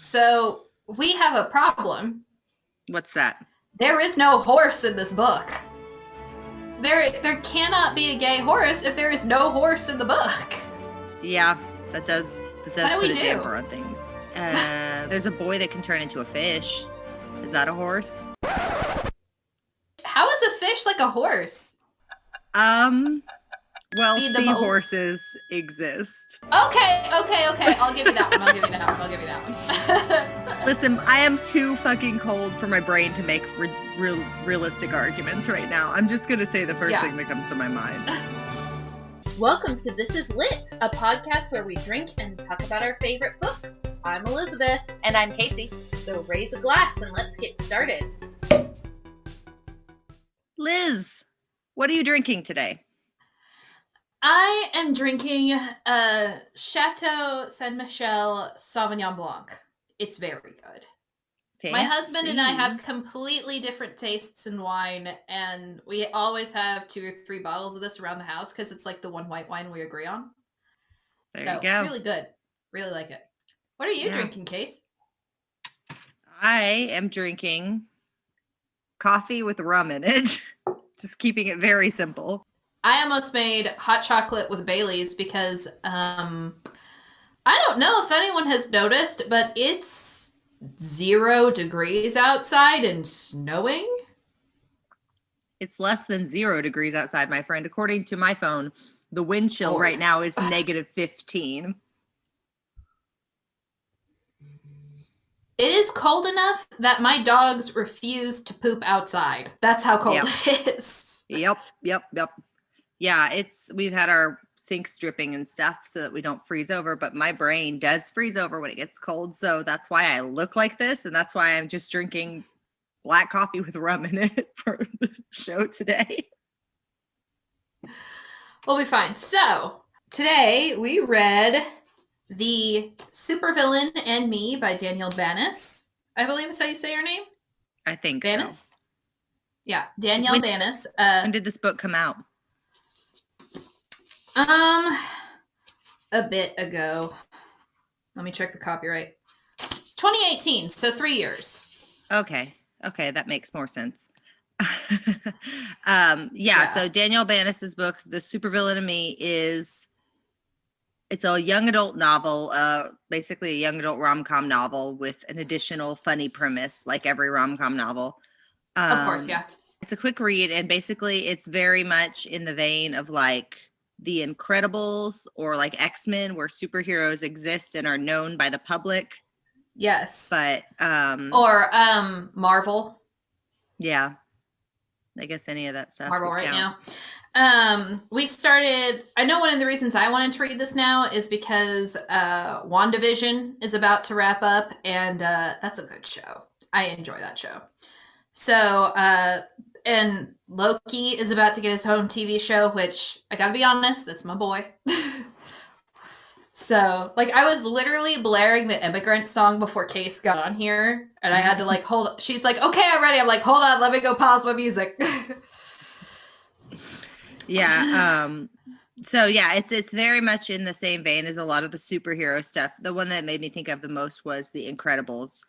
So we have a problem. What's that? There is no horse in this book. There cannot be a gay horse if there is no horse in the book. Yeah, that does What do put we a do? damper on things. There's a boy that can turn into a fish. Is that a horse? How is a fish like a horse? Well, Feed them oats. seahorses exist. Okay. I'll give you that one. Listen, I am too fucking cold for my brain to make realistic arguments right now. I'm just going to say the first thing that comes to my mind. Welcome to This Is Lit, a podcast where we drink and talk about our favorite books. I'm Elizabeth. And I'm Casey. So raise a glass and let's get started. Liz, what are you drinking today? I am drinking Chateau Saint Michel Sauvignon Blanc. It's very good. Fancy. My husband and I have completely different tastes in wine, and we always have 2 or 3 bottles of this around the house because it's like the one white wine we agree on. There you go. Really good. Really like it. What are you drinking, Case? I am drinking coffee with rum in it. Just keeping it very simple. I almost made hot chocolate with Bailey's because I don't know if anyone has noticed, but it's 0 degrees outside and snowing. It's less than 0 degrees outside, my friend. According to my phone, the wind chill right now is negative 15. It is cold enough that my dogs refuse to poop outside. That's how cold it is. Yep. Yeah, we've had our sinks dripping and stuff so that we don't freeze over, but my brain does freeze over when it gets cold, so that's why I look like this, and that's why I'm just drinking black coffee with rum in it for the show today. We'll be fine. So, today we read the Supervillain and Me by Danielle Banas. I believe is how you say her name? I think Banas? so. Yeah, Danielle Banas. When did this book come out? A bit ago. Let me check the copyright. 2018, so 3 years. Okay, that makes more sense. So Danielle Banas' book, The Supervillain and Me, it's a young adult novel, basically a young adult rom-com novel with an additional funny premise, like every rom-com novel. Of course, yeah. It's a quick read, and basically it's very much in the vein of like The Incredibles or like X-Men, where superheroes exist and are known by the public. Yes. But or Marvel. Yeah. I guess any of that stuff. Marvel right now. We started, I know one of the reasons I wanted to read this now is because WandaVision is about to wrap up, and that's a good show. I enjoy that show. So, and Loki is about to get his own TV show, which I gotta be honest, that's my boy. So, like, I was literally blaring the Immigrant song before Case got on here, and I had to, like, she's like, okay, I'm ready. I'm like, hold on, let me go pause my music. So, it's very much in the same vein as a lot of the superhero stuff. The one that made me think of the most was The Incredibles,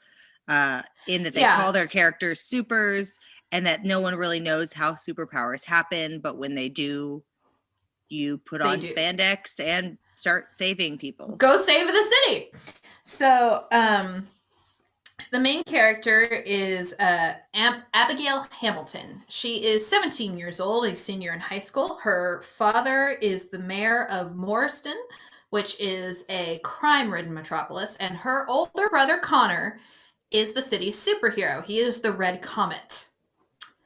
in that they call their characters supers, and that no one really knows how superpowers happen, but when they do, you put on spandex and start saving people. Go save the city. So, the main character is Abigail Hamilton. She is 17 years old, a senior in high school. Her father is the mayor of Morriston, which is a crime-ridden metropolis, and her older brother, Connor, is the city's superhero. He is the Red Comet.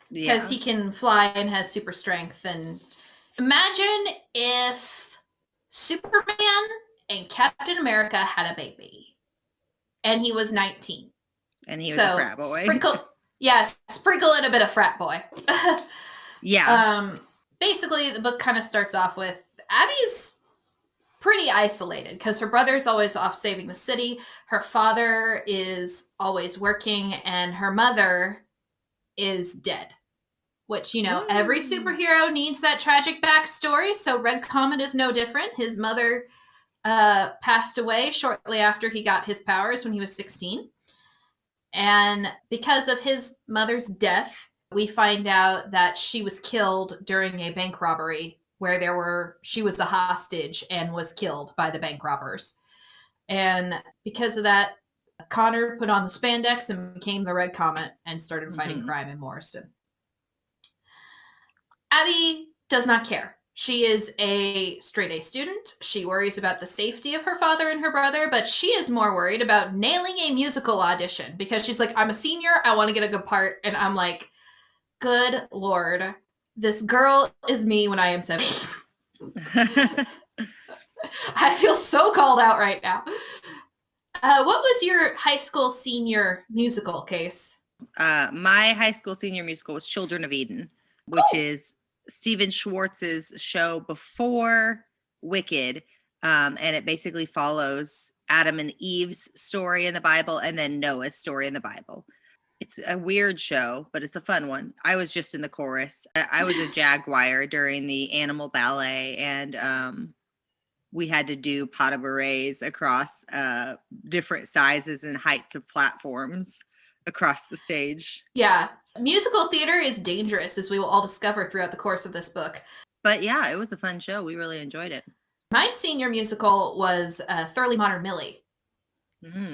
Because he can fly and has super strength. And imagine if Superman and Captain America had a baby. And he was 19. And he was a frat boy. Sprinkle in a bit of frat boy. Yeah. Basically, the book kind of starts off with Abby's pretty isolated because her brother's always off saving the city. Her father is always working, and her mother is dead. Which, every superhero needs that tragic backstory, so Red Comet is no different. His mother passed away shortly after he got his powers when he was 16. And because of his mother's death, we find out that she was killed during a bank robbery where she was a hostage and was killed by the bank robbers. And because of that, Connor put on the spandex and became the Red Comet and started fighting crime in Morriston. Abby does not care. She is a straight A student. She worries about the safety of her father and her brother, but she is more worried about nailing a musical audition because she's like, I'm a senior. I want to get a good part. And I'm like, good Lord, this girl is me when I am 17. I feel so called out right now. What was your high school senior musical, Case? My high school senior musical was Children of Eden, which is Stephen Schwartz's show before Wicked. And it basically follows Adam and Eve's story in the Bible and then Noah's story in the Bible. It's a weird show, but it's a fun one. I was just in the chorus. I was a jaguar during the animal ballet, and we had to do pas de bourrées across different sizes and heights of platforms across the stage. Yeah. Musical theater is dangerous, as we will all discover throughout the course of this book. But yeah, it was a fun show. We really enjoyed it. My senior musical was Thoroughly Modern Millie,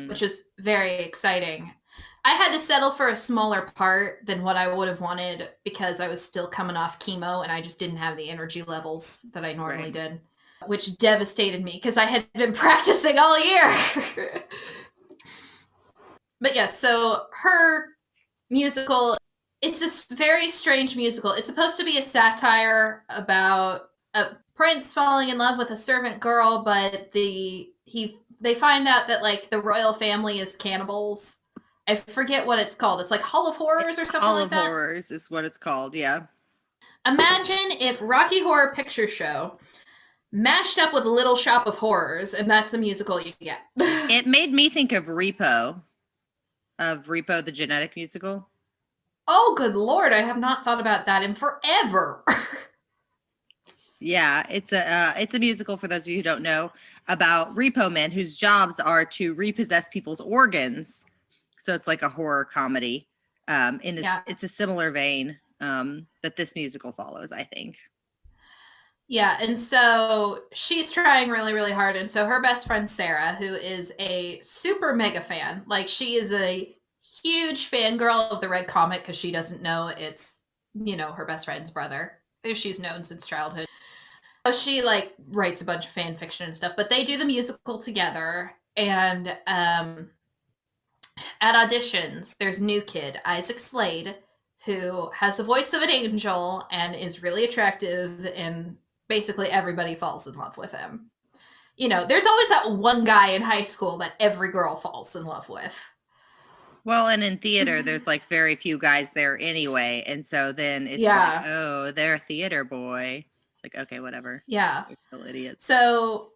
which is very exciting. I had to settle for a smaller part than what I would have wanted because I was still coming off chemo and I just didn't have the energy levels that I normally did, which devastated me because I had been practicing all year. But yes, so her musical, it's this very strange musical. It's supposed to be a satire about a prince falling in love with a servant girl, but they find out that like the royal family is cannibals. I forget what it's called. It's like Hall of Horrors or something like that. Hall of Horrors is what it's called, yeah. Imagine if Rocky Horror Picture Show mashed up with Little Shop of Horrors, and that's the musical you get. It made me think of Repo the Genetic Musical. Oh, good Lord. I have not thought about that in forever. Yeah, it's a musical, for those of you who don't know, about repo men whose jobs are to repossess people's organs. So it's like a horror comedy. It's a similar vein that this musical follows, I think. Yeah, and so she's trying really, really hard. And so her best friend, Sarah, who is a super mega fan, like she is a huge fangirl of the Red Comet because she doesn't know it's, her best friend's brother, who she's known since childhood. She like writes a bunch of fan fiction and stuff, but they do the musical together. And at auditions, there's new kid, Isaac Slade, who has the voice of an angel and is really attractive, and basically everybody falls in love with him. There's always that one guy in high school that every girl falls in love with. Well, and in theater, there's like very few guys there anyway. And so then it's like, oh, they're a theater boy. Like, okay, whatever. Yeah. They're still idiots. So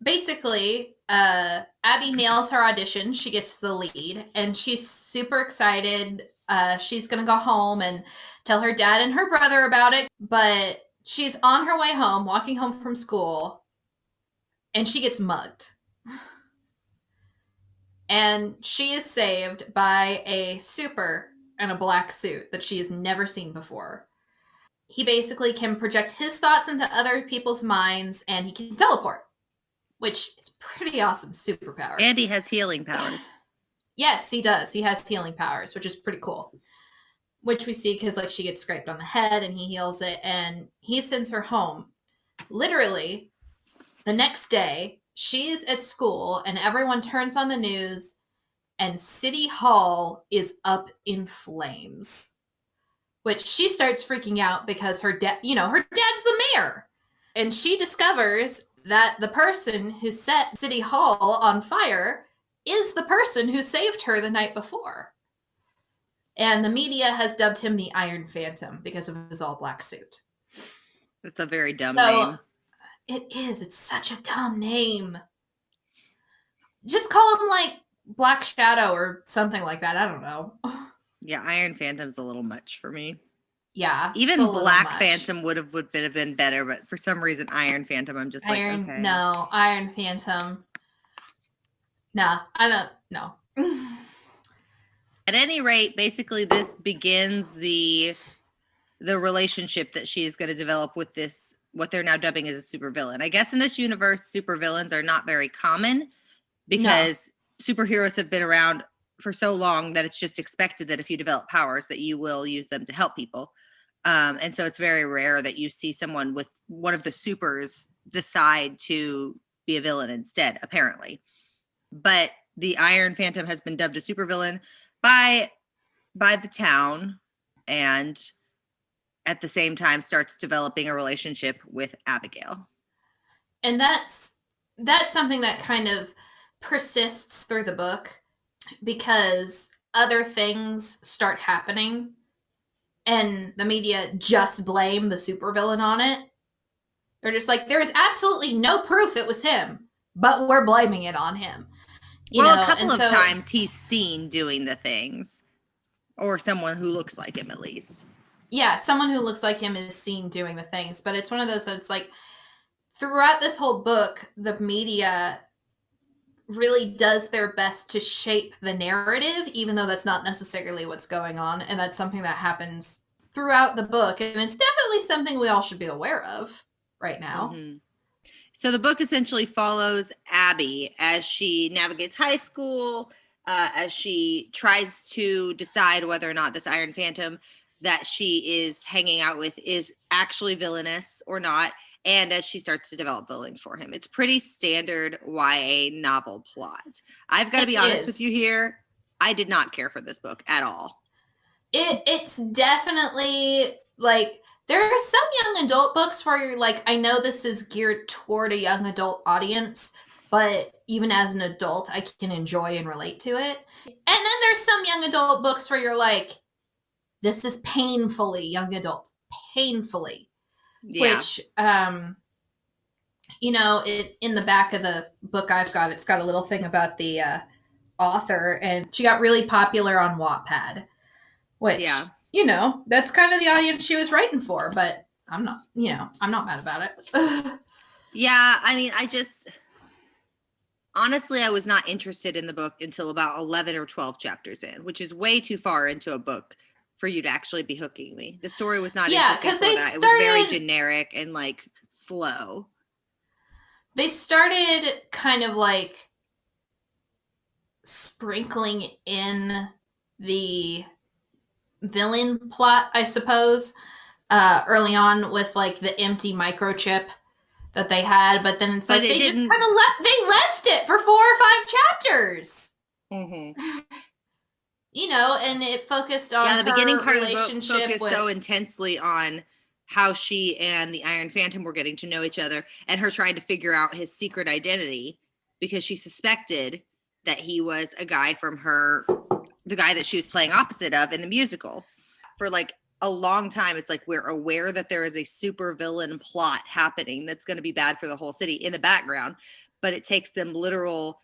basically, Abby nails her audition. She gets the lead and she's super excited. She's going to go home and tell her dad and her brother about it. But she's on her way home, walking home from school, and she gets mugged. And she is saved by a super in a black suit that she has never seen before. He basically can project his thoughts into other people's minds, and he can teleport, which is pretty awesome superpower. And he has healing powers. Yes, he does. He has healing powers, which is pretty cool. Which we see because like she gets scraped on the head and he heals it, and he sends her home. Literally, the next day, she's at school and everyone turns on the news and City Hall is up in flames. Which she starts freaking out because her dad's the mayor. And she discovers that the person who set City Hall on fire is the person who saved her the night before. And the media has dubbed him the Iron Phantom because of his all-black suit. It's a very dumb name. It is. It's such a dumb name. Just call him, like, Black Shadow or something like that. I don't know. Yeah, Iron Phantom's a little much for me. Yeah. Even Black Phantom would have been better, but for some reason, Iron Phantom, I'm just okay. No, Iron Phantom. Nah, I don't know. At any rate, basically, this begins the relationship that she is going to develop with this, what they're now dubbing as a supervillain. I guess in this universe, supervillains are not very common because superheroes have been around for so long that it's just expected that if you develop powers that you will use them to help people. And so it's very rare that you see someone with one of the supers decide to be a villain instead, apparently. But the Iron Phantom has been dubbed a supervillain by the town, and at the same time starts developing a relationship with Abigail. And that's something that kind of persists through the book because other things start happening and the media just blame the supervillain on it. They're just like, there is absolutely no proof it was him, but we're blaming it on him. A couple of times he's seen doing the things, or someone who looks like him at least. Yeah, someone who looks like him is seen doing the things, but it's one of those that it's like, throughout this whole book, the media really does their best to shape the narrative, even though that's not necessarily what's going on. And that's something that happens throughout the book. And it's definitely something we all should be aware of right now. Mm-hmm. So the book essentially follows Abby as she navigates high school, as she tries to decide whether or not this Iron Phantom that she is hanging out with is actually villainous or not, and as she starts to develop feelings for him. It's pretty standard YA novel plot. I've got to be honest with you here. I did not care for this book at all. It's definitely like, there are some young adult books where you're like, I know this is geared toward a young adult audience, but even as an adult, I can enjoy and relate to it. And then there's some young adult books where you're like, this is painfully young adult. Painfully. Yeah. Which, in the back of the book I've got, it's got a little thing about the author, and she got really popular on Wattpad, which, that's kind of the audience she was writing for, but I'm not mad about it. Yeah, I mean, honestly, I was not interested in the book until about 11 or 12 chapters in, which is way too far into a book for you to actually be hooking me. The story was not interesting for that. It was very generic and like slow. They started kind of like sprinkling in the villain plot, I suppose, early on with like the empty microchip that they had, but then it's like they just kind of left it for 4 or 5 chapters. Mm-hmm. And it focused on the beginning part of the book focused so intensely on how she and the Iron Phantom were getting to know each other, and her trying to figure out his secret identity because she suspected that he was a guy from the guy that she was playing opposite of in the musical. For like a long time, it's like we're aware that there is a super villain plot happening that's going to be bad for the whole city in the background, but it takes them literal,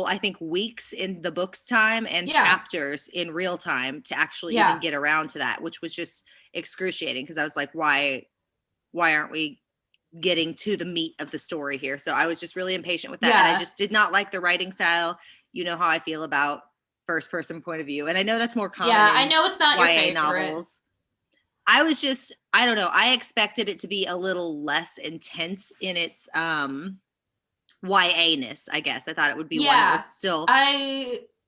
I think, weeks in the book's time and chapters in real time to actually even get around to that, which was just excruciating because I was like, why aren't we getting to the meat of the story here? So I was just really impatient with that. Yeah. And I just did not like the writing style. You know how I feel about first person point of view. And I know that's more common. Yeah, I know it's not your favorite novels. I was just, I don't know. I expected it to be a little less intense in its YA-ness, I guess. I thought it would be one that was still.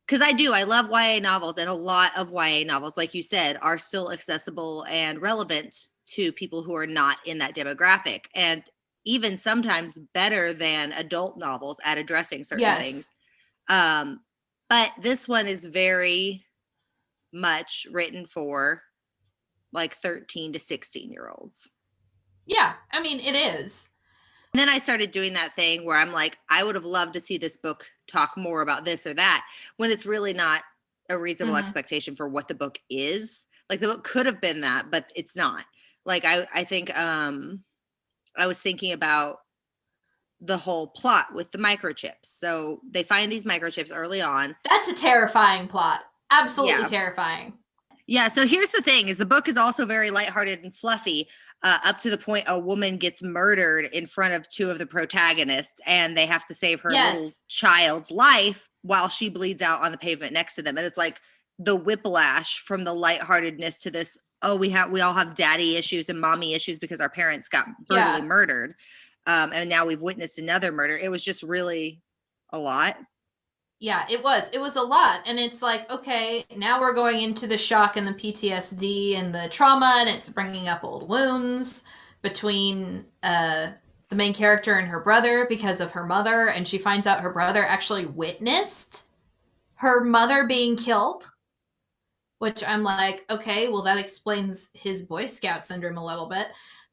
Because I love YA novels, and a lot of YA novels, like you said, are still accessible and relevant to people who are not in that demographic, and even sometimes better than adult novels at addressing certain things. But this one is very much written for like 13 to 16-year-olds. Yeah, I mean, it is. And then I started doing that thing where I'm like, I would have loved to see this book talk more about this or that, when it's really not a reasonable expectation for what the book is. Like, the book could have been that, but it's not. Like, I think I was thinking about the whole plot with the microchips. So they find these microchips early on. That's a terrifying plot. Absolutely terrifying. Yeah, so here's the thing: is the book is also very lighthearted and fluffy, up to the point a woman gets murdered in front of two of the protagonists, and they have to save her little child's life while she bleeds out on the pavement next to them. And it's like the whiplash from the lightheartedness to this. Oh, we all have daddy issues and mommy issues because our parents got brutally murdered, and now we've witnessed another murder. It was just really a lot. Yeah, it was a lot. And it's like, okay, now we're going into the shock and the PTSD and the trauma, and it's bringing up old wounds between the main character and her brother because of her mother. And she finds out her brother actually witnessed her mother being killed, which I'm like, okay, well, that explains his Boy Scout syndrome a little bit.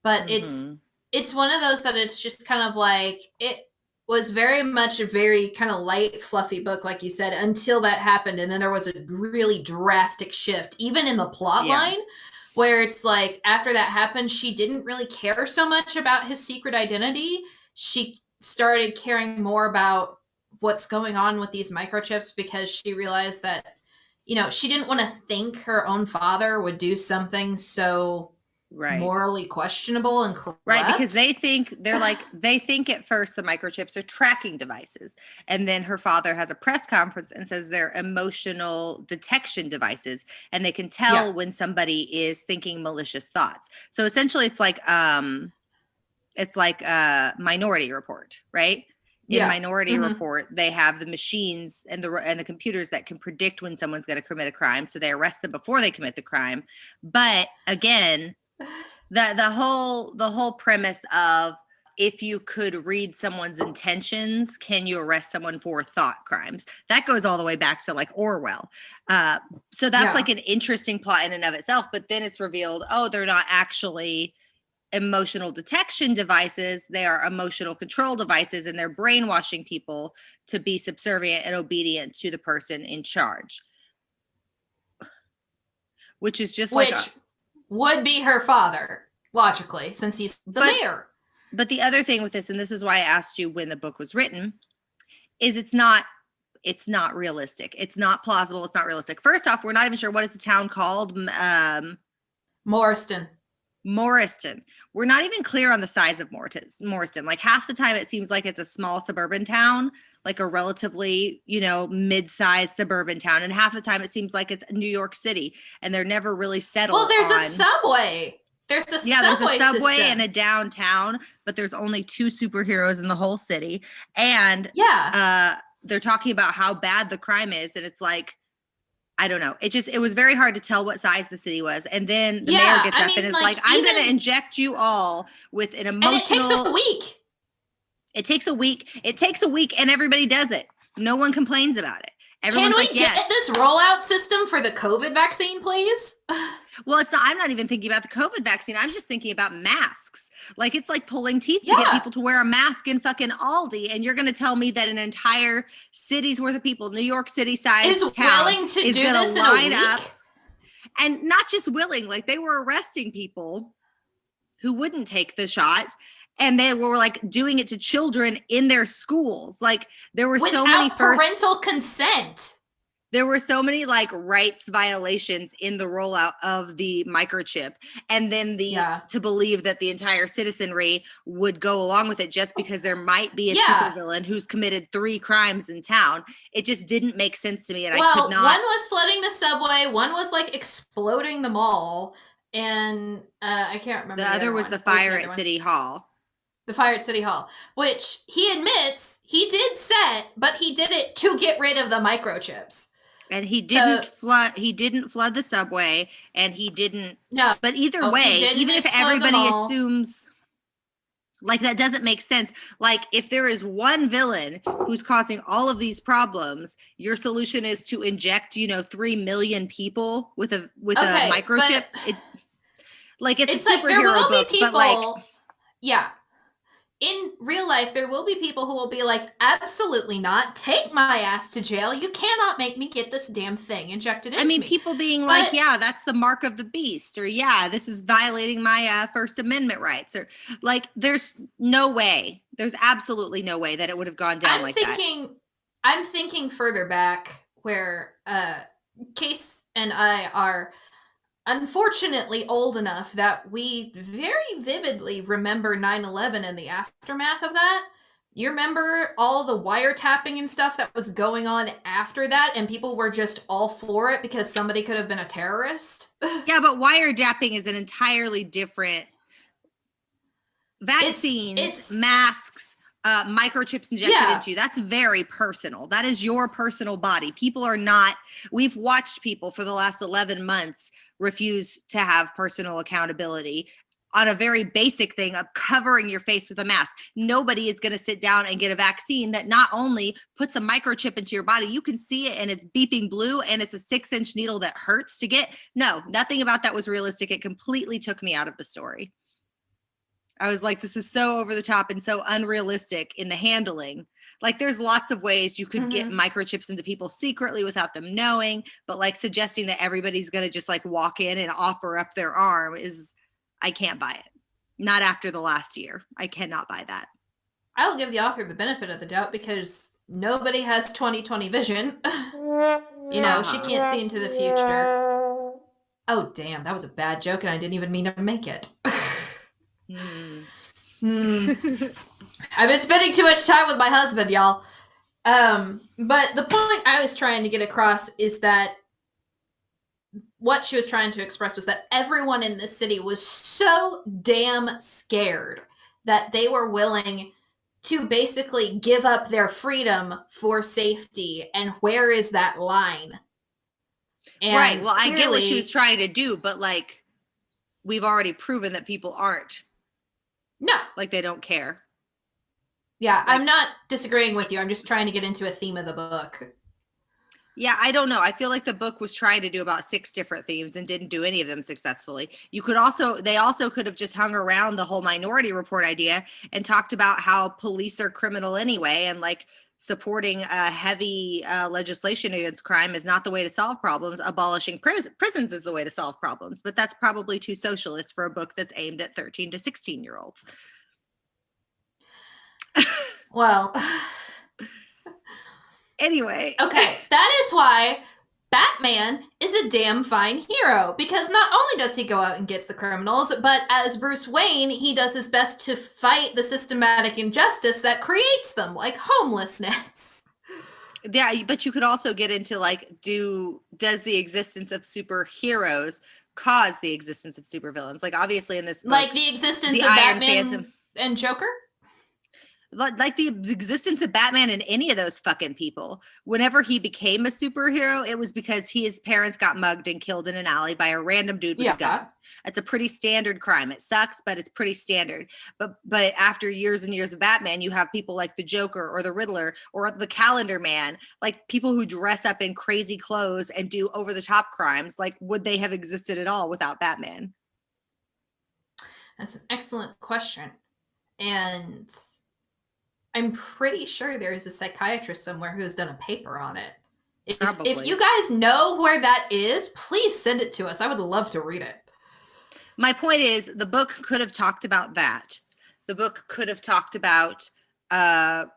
But it's one of those that it's just kind of like, it was very much a very kind of light, fluffy book, like you said, until that happened. And then there was a really drastic shift, even in the plot line, where it's like, after that happened, she didn't really care so much about his secret identity. She started caring more about what's going on with these microchips because she realized that, you know, she didn't want to think her own father would do something so morally questionable and corrupt. Right, because they think at first the microchips are tracking devices, and then her father has a press conference and says they're emotional detection devices, and they can tell when somebody is thinking malicious thoughts. So essentially it's like Minority Report, right? In Minority Report, they have the machines and the computers that can predict when someone's going to commit a crime, so they arrest them before they commit the crime. But again, the whole premise of, if you could read someone's intentions, can you arrest someone for thought crimes? That goes all the way back to like Orwell. So that's like an interesting plot in and of itself. But then it's revealed, oh, they're not actually emotional detection devices. They are emotional control devices, and they're brainwashing people to be subservient and obedient to the person in charge. Which is just would be her father, logically, since he's the mayor. But the other thing with this, and this is why I asked you when the book was written, is it's not realistic. It's not plausible. It's not realistic. First off, we're not even sure, what is the town called? Morriston. We're not even clear on the size of Morriston. Like half the time it seems like it's a small suburban town, like a relatively, mid-sized suburban town. And half the time it seems like it's New York City, and they're never really settled. Well, there's a subway. There's a subway system. And a downtown, but there's only 2 superheroes in the whole city. And they're talking about how bad the crime is. And it's like, I don't know. It was very hard to tell what size the city was. And then the mayor gets up and is like, I'm going to inject you all with an emotional. And it takes a week. It takes a week and everybody does it. No one complains about it. Everyone's Can we get this rollout system for the COVID vaccine, please? Well, I'm not even thinking about the COVID vaccine. I'm just thinking about masks. Like, it's like pulling teeth to get people to wear a mask in fucking Aldi. And you're going to tell me that an entire city's worth of people, New York City size town, willing to do this in a week? Up, and not just willing, like they were arresting people who wouldn't take the shot. And they were like doing it to children in their schools. Like there were so many parental consent. There were so many like rights violations in the rollout of the microchip, and then to believe that the entire citizenry would go along with it just because there might be a supervillain who's committed 3 crimes in town. It just didn't make sense to me, and I could not. One was flooding the subway. One was like exploding the mall, and I can't remember. The other was the fire at City Hall. The fire at City Hall, which he admits he did set, but he did it to get rid of the microchips. And he didn't flood the subway, and he didn't. No. But either way, even if everybody assumes, like, that doesn't make sense. Like, if there is one villain who's causing all of these problems, your solution is to inject, 3 million people with a microchip. It's a superhero there will book, be people, but in real life, there will be people who will be like, absolutely not. Take my ass to jail. You cannot make me get this damn thing injected into me. People being like, that's the mark of the beast. Or, this is violating my First Amendment rights. Or like, there's no way. There's absolutely no way that it would have gone down that. I'm thinking further back where Case and I are unfortunately old enough that we very vividly remember 9/11 and the aftermath of that. You remember all the wiretapping and stuff that was going on after that, and people were just all for it because somebody could have been a terrorist? Yeah, but wiretapping is an entirely different vaccines, masks, microchips injected into you. That's very personal. That is your personal body. People are not, we've watched people for the last 11 months refuse to have personal accountability on a very basic thing of covering your face with a mask. Nobody is going to sit down and get a vaccine that not only puts a microchip into your body, you can see it and it's beeping blue and it's a 6-inch needle that hurts to get. No, nothing about that was realistic. It completely took me out of the story. I was like, this is so over the top and so unrealistic in the handling. Like, there's lots of ways you could get microchips into people secretly without them knowing, but like suggesting that everybody's going to just like walk in and offer up their arm is, I can't buy it. Not after the last year. I cannot buy that. I'll give the author the benefit of the doubt because nobody has 20/20 vision. You know, she can't see into the future. Oh, damn, that was a bad joke and I didn't even mean to make it. I've been spending too much time with my husband, y'all. But the point I was trying to get across is that what she was trying to express was that everyone in this city was so damn scared that they were willing to basically give up their freedom for safety. And where is that line? And right. Well, clearly, I get what she was trying to do, but like, we've already proven that people aren't. No. Like, they don't care. Yeah, like, I'm not disagreeing with you. I'm just trying to get into a theme of the book. Yeah, I don't know. I feel like the book was trying to do about 6 different themes and didn't do any of them successfully. They also could have just hung around the whole Minority Report idea and talked about how police are criminal anyway, and like supporting heavy legislation against crime is not the way to solve problems. Abolishing prisons is the way to solve problems, but that's probably too socialist for a book that's aimed at 13 to 16-year-olds. Well... Anyway. Okay, that is why Batman is a damn fine hero, because not only does he go out and gets the criminals, but as Bruce Wayne, he does his best to fight the systematic injustice that creates them, like homelessness. Yeah, but you could also get into like, does the existence of superheroes cause the existence of supervillains? Like, obviously in this book, like the existence of Batman and Joker? Like the existence of Batman and any of those fucking people. Whenever he became a superhero, it was because his parents got mugged and killed in an alley by a random dude with a gun. It's a pretty standard crime. It sucks, but it's pretty standard. But after years and years of Batman, you have people like the Joker or the Riddler or the Calendar Man, like people who dress up in crazy clothes and do over-the-top crimes. Like, would they have existed at all without Batman? That's an excellent question. And I'm pretty sure there is a psychiatrist somewhere who has done a paper on it. If you guys know where that is, please send it to us. I would love to read it. My point is, the book could have talked about that. The book could have talked about, whether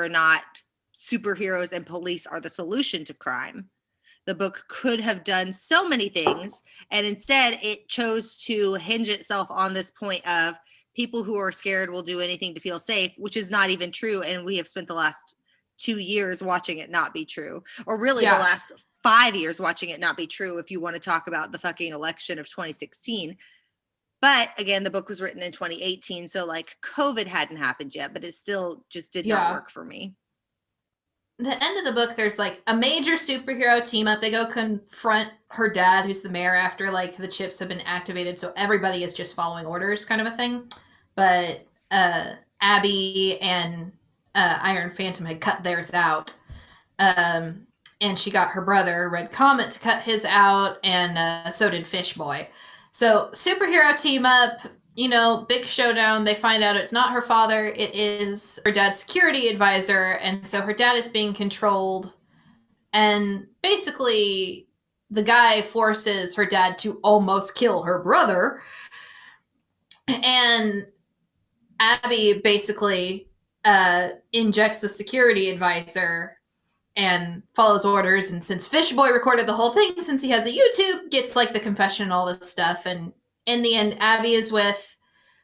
or not superheroes and police are the solution to crime. The book could have done so many things, and instead it chose to hinge itself on this point of people who are scared will do anything to feel safe, which is not even true. And we have spent the last 2 years watching it not be true, or really the last 5 years watching it not be true, if you want to talk about the fucking election of 2016. But again, the book was written in 2018. So like COVID hadn't happened yet, but it still just did not work for me. The end of the book, there's like a major superhero team up. They go confront her dad, who's the mayor, after like the chips have been activated. So everybody is just following orders, kind of a thing. But Abby and Iron Phantom had cut theirs out. And she got her brother, Red Comet, to cut his out. And so did Fish Boy. So superhero team up. Big showdown. They find out it's not her father. It is her dad's security advisor. And so her dad is being controlled. And basically, the guy forces her dad to almost kill her brother. And Abby basically injects the security advisor and follows orders. And since Fishboy recorded the whole thing, since he has a YouTube, gets like the confession and all this stuff. And in the end, Abby is with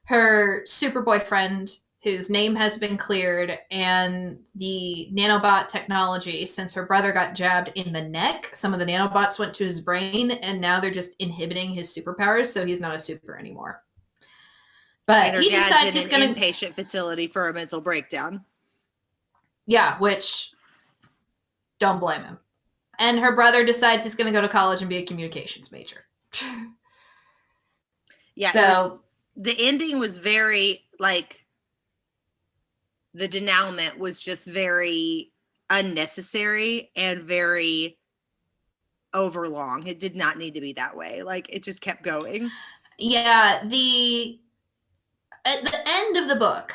her super boyfriend, whose name has been cleared, and the nanobot technology, since her brother got jabbed in the neck, some of the nanobots went to his brain, and now they're just inhibiting his superpowers, so he's not a super anymore. But he decides he's going to inpatient facility for a mental breakdown. Yeah, which don't blame him. And her brother decides he's going to go to college and be a communications major. Yeah, so the ending was very like the denouement was just very unnecessary and very overlong. It did not need to be that way. Like it just kept going. Yeah, at the end of the book,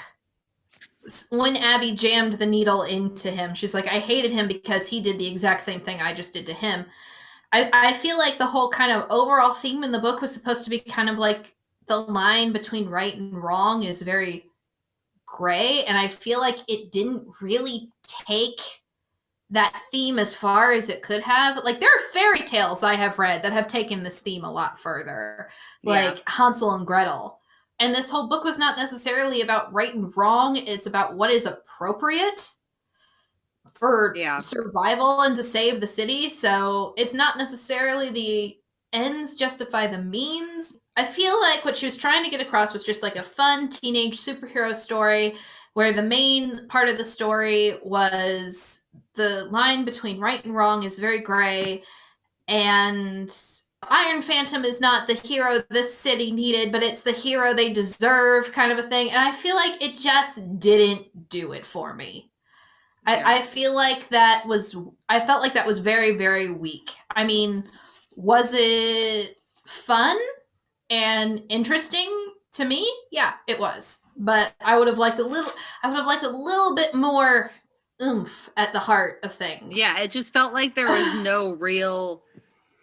when Abby jammed the needle into him, she's like, I hated him because he did the exact same thing I just did to him. I feel like the whole kind of overall theme in the book was supposed to be kind of like the line between right and wrong is very gray. And I feel like it didn't really take that theme as far as it could have. Like there are fairy tales I have read that have taken this theme a lot further, like Hansel and Gretel. And this whole book was not necessarily about right and wrong. It's about what is appropriate for survival and to save the city. So it's not necessarily the ends justify the means. I feel like what she was trying to get across was just like a fun teenage superhero story where the main part of the story was the line between right and wrong is very gray, and Iron Phantom is not the hero this city needed, but it's the hero they deserve, kind of a thing. And I feel like it just didn't do it for me. I feel like I felt like that was very, very weak. I mean, was it fun and interesting to me? Yeah, it was. But I would have liked a little bit more oomph at the heart of things. Yeah, it just felt like there was no real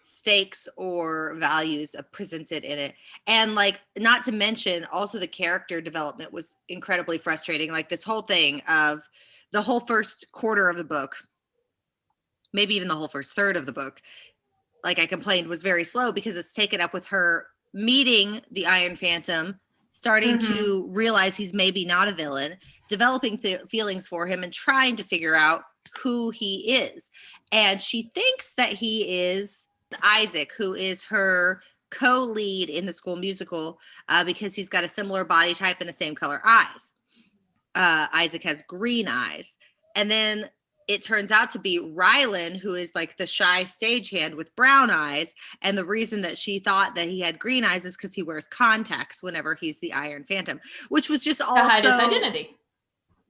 stakes or values presented in it. And like, not to mention also the character development was incredibly frustrating. Like this whole thing of the whole first quarter of the book, maybe even the whole first third of the book, like I complained, was very slow because it's taken up with her meeting the Iron Phantom, starting to realize he's maybe not a villain, developing feelings for him and trying to figure out who he is. And she thinks that he is Isaac, who is her co-lead in the school musical, because he's got a similar body type and the same color eyes. Isaac has green eyes. And then it turns out to be Rylan, who is like the shy stagehand with brown eyes. And the reason that she thought that he had green eyes is because he wears contacts whenever he's the Iron Phantom, which was just also to hide his identity.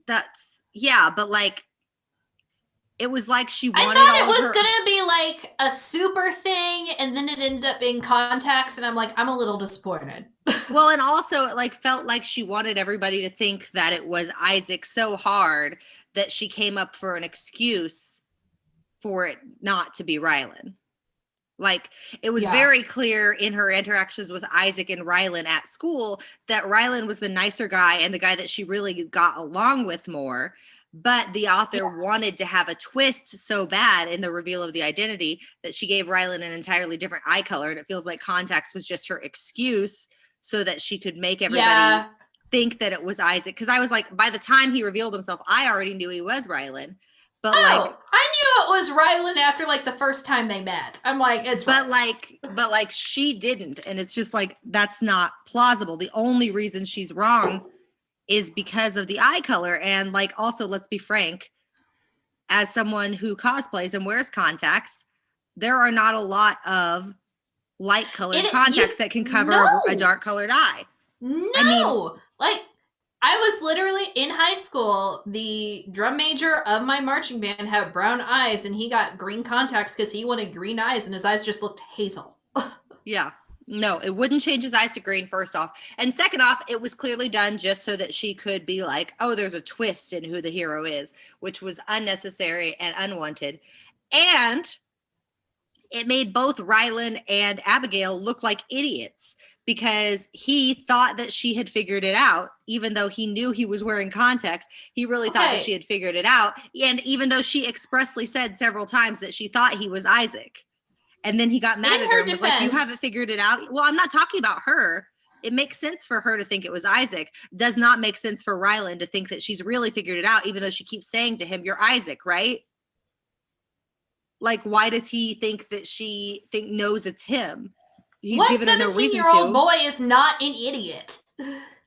But like, it was like she wanted. I thought it was gonna be like a super thing, and then it ended up being contacts, and I'm like, I'm a little disappointed. Well, and also it like felt like she wanted everybody to think that it was Isaac so hard that she came up for an excuse for it not to be Rylan. Like it was very clear in her interactions with Isaac and Rylan at school that Rylan was the nicer guy and the guy that she really got along with more. But the author wanted to have a twist so bad in the reveal of the identity that she gave Rylan an entirely different eye color. And it feels like contacts was just her excuse so that she could make everybody think that it was Isaac. Because I was like, by the time he revealed himself, I already knew he was Rylan. But I knew it was Rylan after like the first time they met. I'm like, it's but like she didn't. And it's just like, that's not plausible. The only reason she's wrong is because of the eye color. And like, also, let's be frank, as someone who cosplays and wears contacts, there are not a lot of light colored contacts that can cover a dark colored eye. No, I was literally in high school. The drum major of my marching band had brown eyes, and he got green contacts because he wanted green eyes, and his eyes just looked hazel. Yeah. No, it wouldn't change his eyes to green, first off. And second off, it was clearly done just so that she could be like, oh, there's a twist in who the hero is, which was unnecessary and unwanted. And it made both Rylan and Abigail look like idiots because he thought that she had figured it out, even though he knew he was wearing contacts. He really thought that she had figured it out. And even though she expressly said several times that she thought he was Isaac. And then he got mad at her and was like, you haven't figured it out. Well, I'm not talking about her. It makes sense for her to think it was Isaac. Does not make sense for Rylan to think that she's really figured it out, even though she keeps saying to him, you're Isaac, right? Like, why does he think that she knows it's him? He's what 17-year-old boy is not an idiot?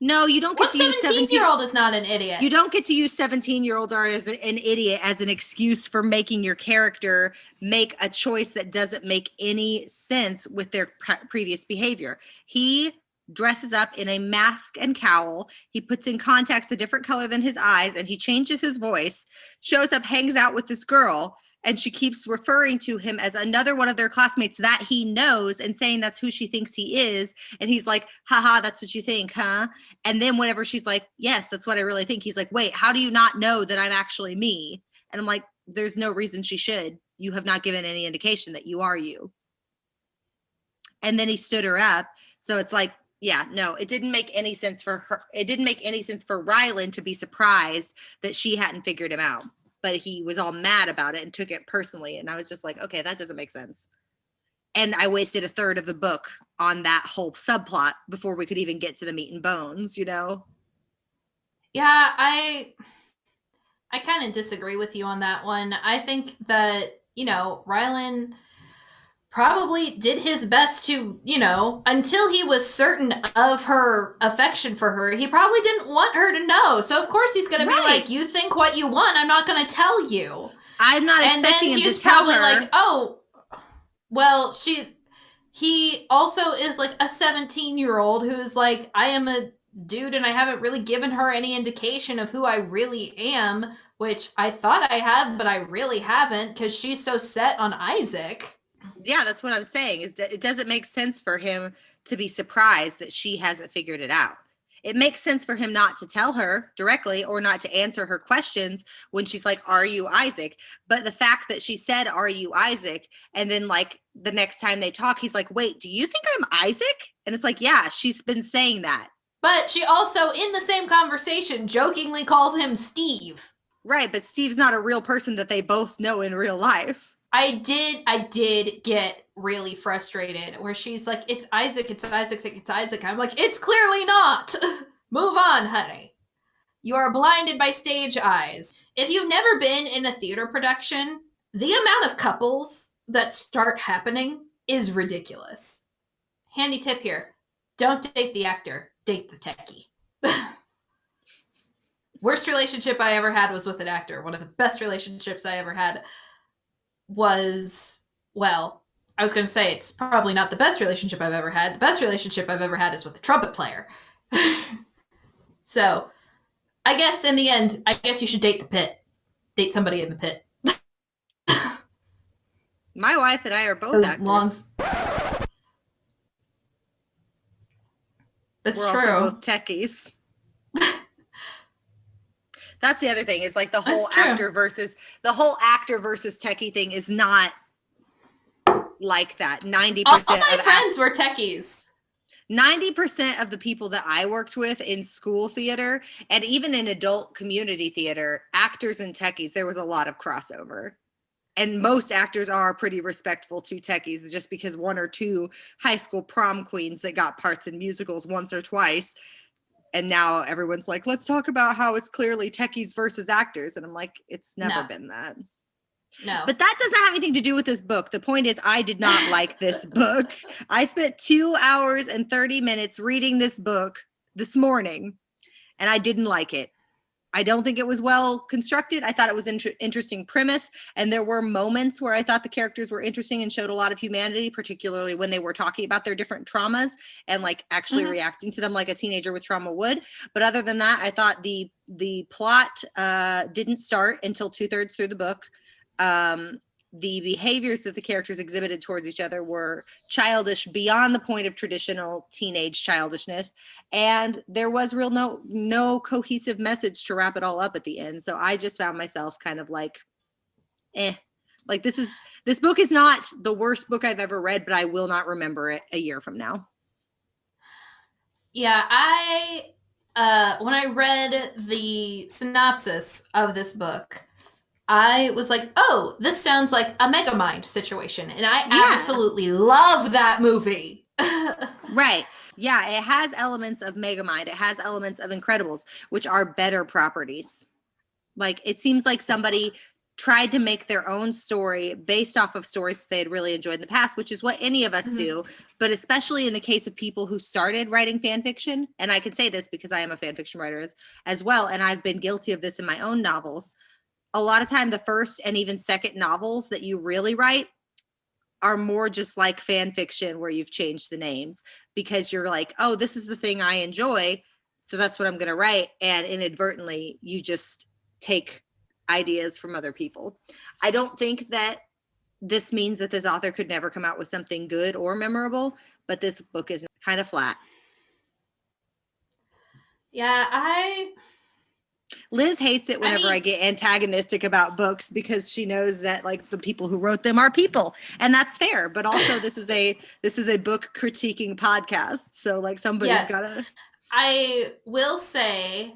No, you don't get to use 17-year-old is not an idiot. You don't get to use 17-year-olds or as an idiot as an excuse for making your character make a choice that doesn't make any sense with their previous behavior. He dresses up in a mask and cowl. He puts in contacts a different color than his eyes, and he changes his voice, shows up, hangs out with this girl, and she keeps referring to him as another one of their classmates that he knows and saying that's who she thinks he is. And he's like, haha, that's what you think, huh? And then whenever she's like, yes, that's what I really think. He's like, wait, how do you not know that I'm actually me? And I'm like, there's no reason she should. You have not given any indication that you are you. And then he stood her up. So it's like, yeah, no, it didn't make any sense for her. It didn't make any sense for Rylan to be surprised that she hadn't figured him out. But he was all mad about it and took it personally. And I was just like, okay, that doesn't make sense. And I wasted a third of the book on that whole subplot before we could even get to the meat and bones, you know? Yeah, I kind of disagree with you on that one. I think that, you know, Rylan probably did his best to, you know, until he was certain of her affection for her, he probably didn't want her to know. So of course he's going to be like, you think what you want, I'm not going to tell you. I'm not expecting him to tell her. And then he's probably like, oh, well, he also is like a 17-year-old who is like, I am a dude and I haven't really given her any indication of who I really am, which I thought I had, but I really haven't because she's so set on Isaac. Yeah, that's what I'm saying. Is it doesn't make sense for him to be surprised that she hasn't figured it out. It makes sense for him not to tell her directly or not to answer her questions when she's like, are you Isaac? But the fact that she said, are you Isaac? And then like the next time they talk, he's like, wait, do you think I'm Isaac? And it's like, yeah, she's been saying that. But she also, in the same conversation, jokingly calls him Steve. Right, but Steve's not a real person that they both know in real life. I did get really frustrated where she's like, it's Isaac, it's Isaac, it's Isaac. I'm like, it's clearly not. Move on, honey. You are blinded by stage eyes. If you've never been in a theater production, the amount of couples that start happening is ridiculous. Handy tip here. Don't date the actor, date the techie. Worst relationship I ever had was with an actor. One of the best relationships I ever had was, well, I was going to say it's probably not the best relationship I've ever had. The best relationship I've ever had is with a trumpet player. So, I guess in the end, I guess you should date the pit. Date somebody in the pit. My wife and I are both actors. That's We're true. Also both techies. That's the other thing is like the whole actor versus techie thing is not like that. 90% all my friends were techies. 90% of the people that I worked with in school theater and even in adult community theater, actors and techies, there was a lot of crossover. And most actors are pretty respectful to techies just because one or two high school prom queens that got parts in musicals once or twice. And now everyone's like, let's talk about how it's clearly techies versus actors. And I'm like, it's never been that. No. But that doesn't have anything to do with this book. The point is, I did not like this book. I spent 2 hours and 30 minutes reading this book this morning, and I didn't like it. I don't think it was well constructed. I thought it was an interesting premise. And there were moments where I thought the characters were interesting and showed a lot of humanity, particularly when they were talking about their different traumas and like actually reacting to them like a teenager with trauma would. But other than that, I thought the plot didn't start until 2/3 through the book. The behaviors that the characters exhibited towards each other were childish beyond the point of traditional teenage childishness. And there was no cohesive message to wrap it all up at the end. So I just found myself kind of like, like this book is not the worst book I've ever read, but I will not remember it a year from now. Yeah, when I read the synopsis of this book, I was like, oh, this sounds like a Megamind situation. And I absolutely love that movie. Right. Yeah, it has elements of Megamind. It has elements of Incredibles, which are better properties. Like, it seems like somebody tried to make their own story based off of stories that they had really enjoyed in the past, which is what any of us do. But especially in the case of people who started writing fan fiction, and I can say this because I am a fan fiction writer as well, and I've been guilty of this in my own novels. A lot of time, the first and even second novels that you really write are more just like fan fiction where you've changed the names because you're like, oh, this is the thing I enjoy, so that's what I'm going to write. And inadvertently, you just take ideas from other people. I don't think that this means that this author could never come out with something good or memorable, but this book is kind of flat. Yeah, Liz hates it whenever I get antagonistic about books because she knows that like the people who wrote them are people, and that's fair. But also, this is a book critiquing podcast, so like somebody's gotta. I will say,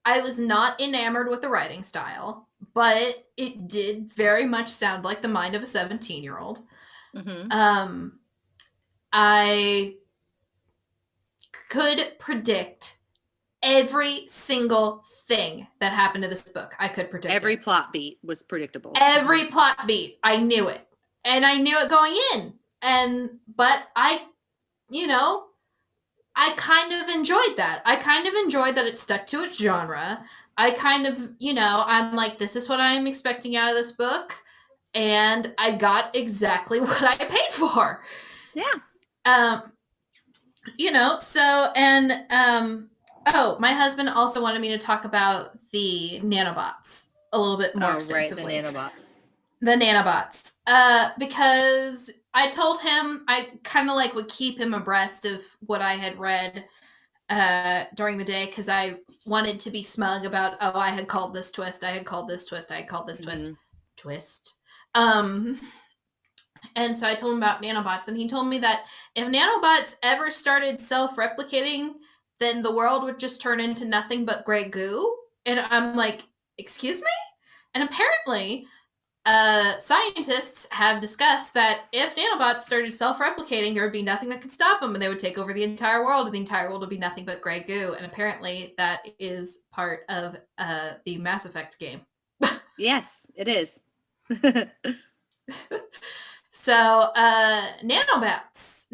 I was not enamored with the writing style, but it did very much sound like the mind of a 17-year-old. I could predict every single thing that happened to this book. I could predict every plot beat was predictable. Every plot beat, I knew it, and I knew it going in. But I kind of enjoyed that. I kind of enjoyed that it stuck to its genre. I kind of, I'm like, this is what I'm expecting out of this book, and I got exactly what I paid for. Yeah. Oh, my husband also wanted me to talk about the nanobots a little bit more extensively. Right, the nanobots. Because I told him I kind of like would keep him abreast of what I had read during the day, because I wanted to be smug about, oh, I had called this twist, I had called this twist, I had called this twist. And so I told him about nanobots, and he told me that if nanobots ever started self-replicating, then the world would just turn into nothing but gray goo. And I'm like, excuse me? And apparently, scientists have discussed that if nanobots started self-replicating, there would be nothing that could stop them, and they would take over the entire world, and the entire world would be nothing but gray goo. And apparently that is part of the Mass Effect game. Yes, it is. So, nanobots,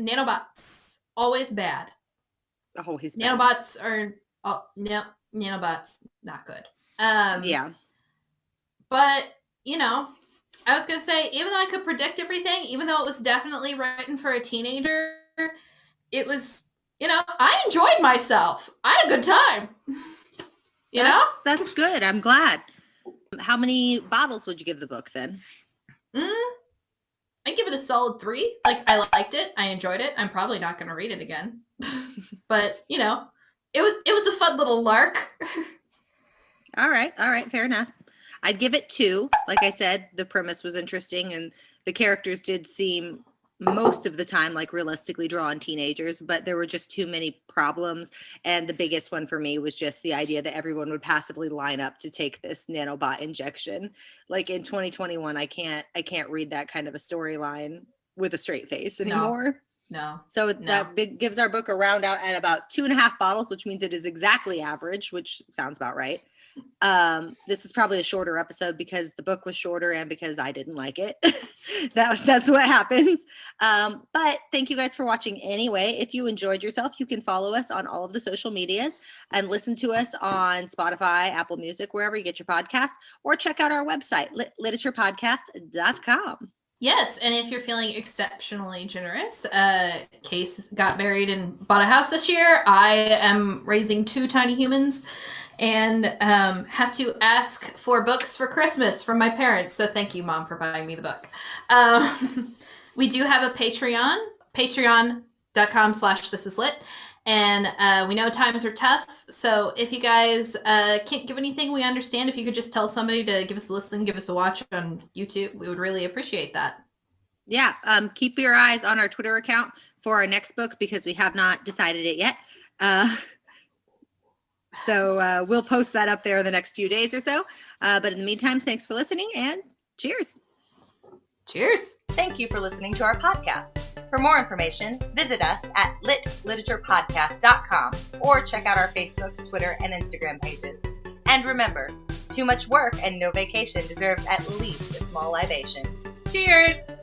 always bad. Oh, he's bad. Nanobots are, nanobots, not good. Yeah. But, I was going to say, even though I could predict everything, even though it was definitely written for a teenager, it was, I enjoyed myself. I had a good time. That's good. I'm glad. How many bottles would you give the book then? I give it a solid 3. Like, I liked it. I enjoyed it. I'm probably not going to read it again. But, it was a fun little lark. All right. Fair enough. I'd give it 2. Like I said, the premise was interesting, and the characters did seem most of the time like realistically drawn teenagers, but there were just too many problems. And the biggest one for me was just the idea that everyone would passively line up to take this nanobot injection. Like in 2021, I can't read that kind of a storyline with a straight face anymore. No. So that gives our book a round out at about 2.5 bottles, which means it is exactly average, which sounds about right. This is probably a shorter episode because the book was shorter and because I didn't like it. That's what happens. But thank you guys for watching anyway. If you enjoyed yourself, you can follow us on all of the social medias and listen to us on Spotify, Apple Music, wherever you get your podcasts, or check out our website, literaturepodcast.com. Yes, and if you're feeling exceptionally generous, Case got married and bought a house this year. I am raising 2 tiny humans and have to ask for books for Christmas from my parents. So thank you, Mom, for buying me the book. We do have a Patreon, patreon.com/thisislit. And we know times are tough. So if you guys can't give anything, we understand. If you could just tell somebody to give us a listen, give us a watch on YouTube, we would really appreciate that. Yeah. Keep your eyes on our Twitter account for our next book because we have not decided it yet. So we'll post that up there in the next few days or so. But in the meantime, thanks for listening and cheers. Cheers. Thank you for listening to our podcast. For more information, visit us at litliteraturePodcast.com or check out our Facebook, Twitter, and Instagram pages. And remember, too much work and no vacation deserves at least a small libation. Cheers!